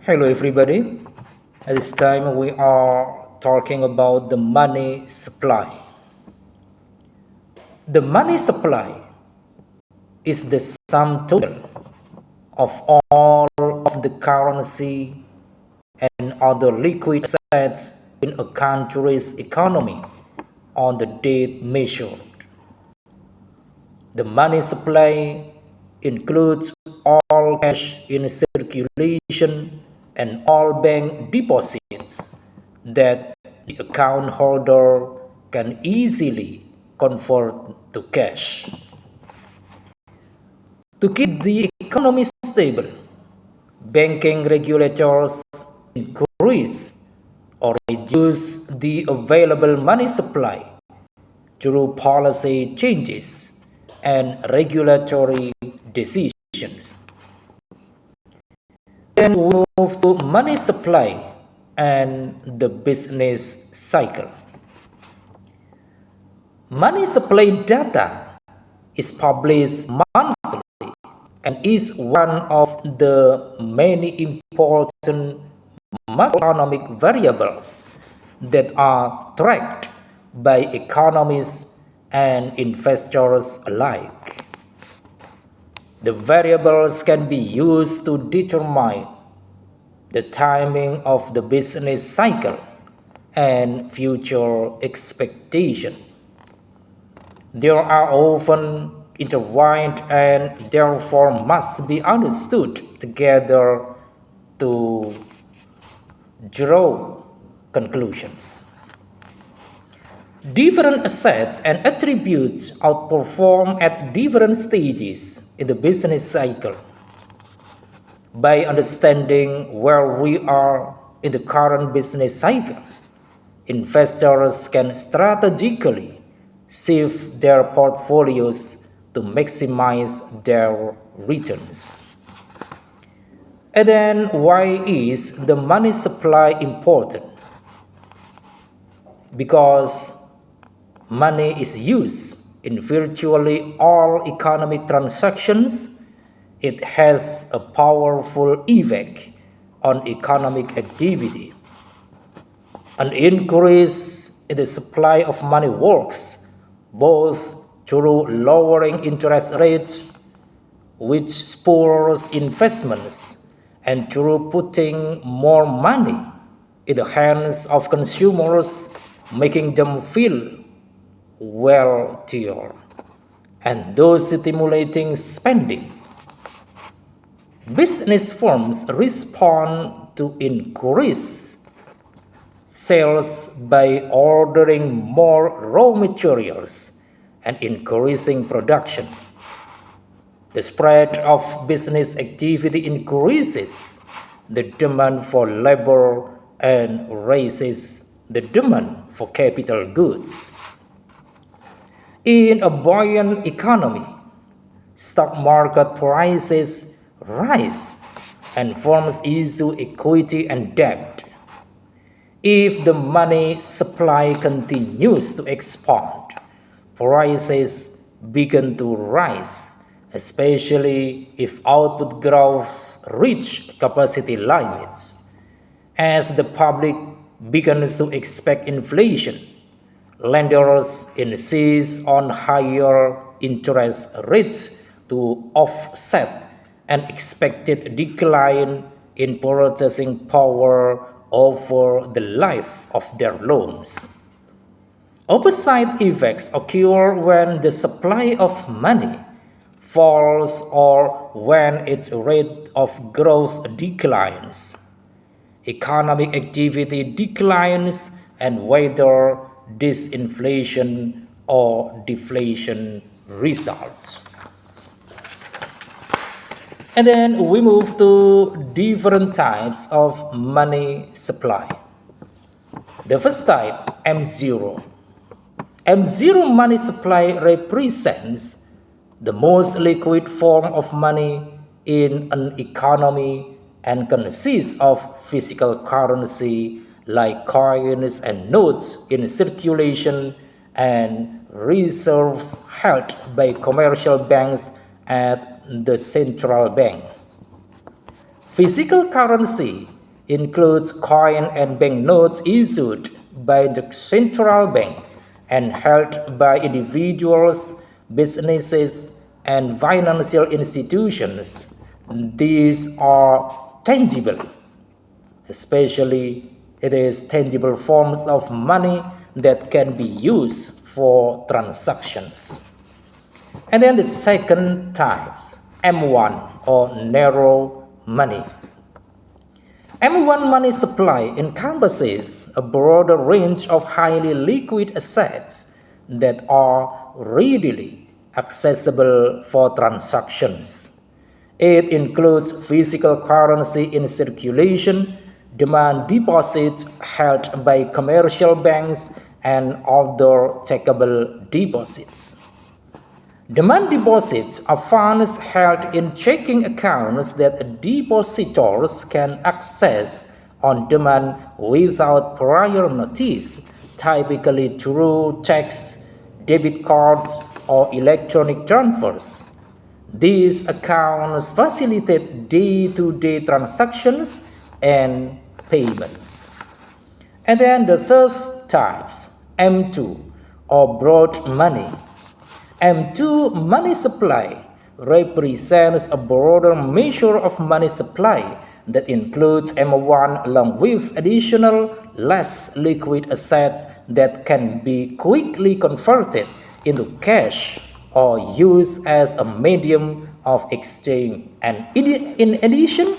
Hello, everybody. At this time, we are talking about the money supply. The money supply is the sum total of all of the currency and other liquid assets in a country's economy on the date measured. The money supply includes all cash in circulation and all bank deposits that the account holder can easily convert to cash. To keep the economy stable, banking regulators increase or reduce the available money supply through policy changes and regulatory decisions. Then we move to money supply and the business cycle. Money supply data is published monthly and is one of the many important macroeconomic variables that are tracked by economists and investors alike. The variables can be used to determine the timing of the business cycle and future expectation. They are often intertwined and therefore must be understood together to draw conclusions. Different assets and attributes outperform at different stages in the business cycle. By understanding where we are in the current business cycle, investors can strategically shift their portfolios to maximize their returns. And then, why is the money supply important? Because money is used in virtually all economic transactions. It has a powerful effect on economic activity. An increase in the supply of money works both through lowering interest rates, which spurs investments, and through putting more money in the hands of consumers, making them feel wealthier, and thus stimulating spending. Business firms respond to increase sales by ordering more raw materials and increasing production. The spread of business activity increases the demand for labor and raises the demand for capital goods. In a buoyant economy, stock market prices rise and firms issue equity and debt. If the money supply continues to expand, prices begin to rise, especially if output growth reach capacity limits. As the public begins to expect inflation, lenders insist on higher interest rates to offset an expected decline in purchasing power over the life of their loans. Opposite effects occur when the supply of money falls or when its rate of growth declines. Economic activity declines and whether disinflation or deflation results. And then we move to different types of money supply. The first type, M0. M0 money supply represents the most liquid form of money in an economy and consists of physical currency like coins and notes in circulation and reserves held by commercial banks at the central bank. Physical currency includes coin and banknotes issued by the central bank and held by individuals, businesses, and financial institutions. These are tangible, especially it is tangible forms of money that can be used for transactions. And then the second types, M1 or narrow money. M1 money supply encompasses a broader range of highly liquid assets that are readily accessible for transactions. It includes physical currency in circulation, demand deposits held by commercial banks, and other checkable deposits. Demand deposits are funds held in checking accounts that depositors can access on demand without prior notice, typically through checks, debit cards, or electronic transfers. These accounts facilitate day-to-day transactions and payments. And then the third types, M2 or broad money. M2 money supply represents a broader measure of money supply that includes M1 along with additional less liquid assets that can be quickly converted into cash or used as a medium of exchange. And in addition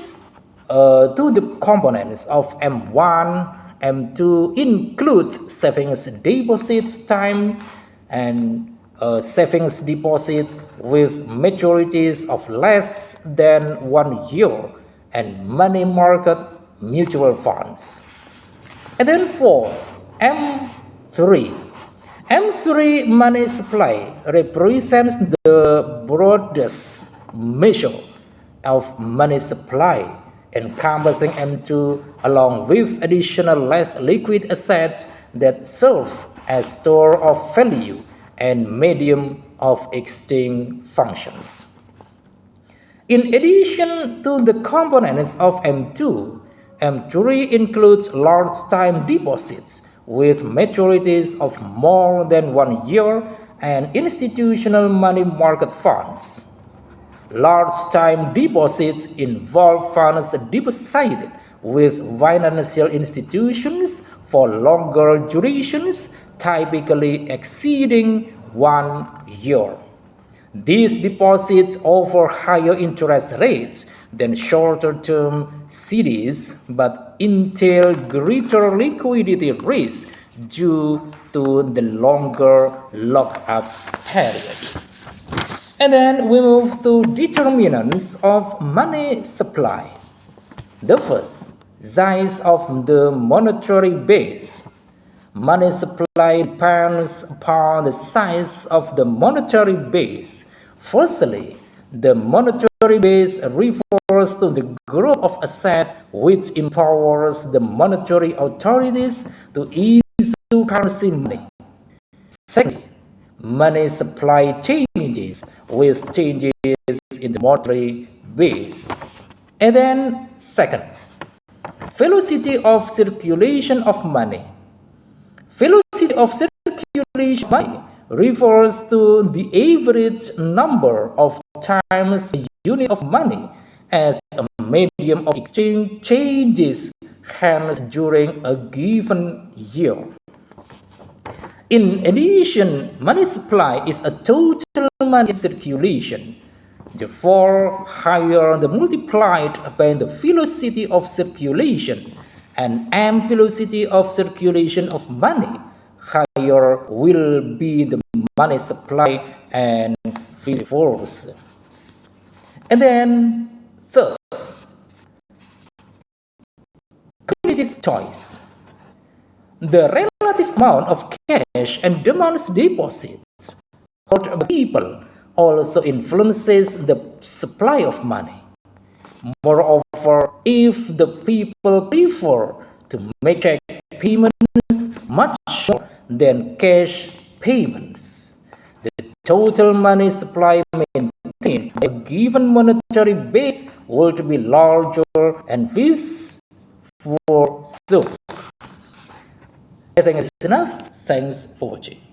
to the components of M1, M2 includes savings deposits time and savings deposit with maturities of less than 1 year and money market mutual funds. And then fourth, M3. M3 money supply represents the broadest measure of money supply, encompassing M2 along with additional less liquid assets that serve as store of value and medium of exchange functions. In addition to the components of M2, M3 includes large time deposits with maturities of more than 1 year and institutional money market funds. Large time deposits involve funds deposited with financial institutions for longer durations, typically exceeding 1 year. These deposits offer higher interest rates than shorter-term CDs but entail greater liquidity risk due to the longer lock-up period. And then we move to determinants of money supply. The first, size of the monetary base. Money supply depends upon the size of the monetary base. Firstly, the monetary base refers to the group of assets which empowers the monetary authorities to issue currency money. Secondly, money supply changes with changes in the monetary base. And then second, velocity of circulation of money. Velocity of circulation of money refers to the average number of times a unit of money as a medium of exchange changes hands during a given year. In addition, money supply is a total money circulation. Therefore, higher the multiplied by the velocity of circulation and m velocity of circulation of money, higher will be the money supply and vice versa. And then third, community's choice. The relative amount of cash and demand deposits held by people also influences the supply of money. Moreover, if the people prefer to make check payments much more than cash payments, the total money supply may maintained by a given monetary base will be larger and vice versa. I think it's enough. Thanks for watching.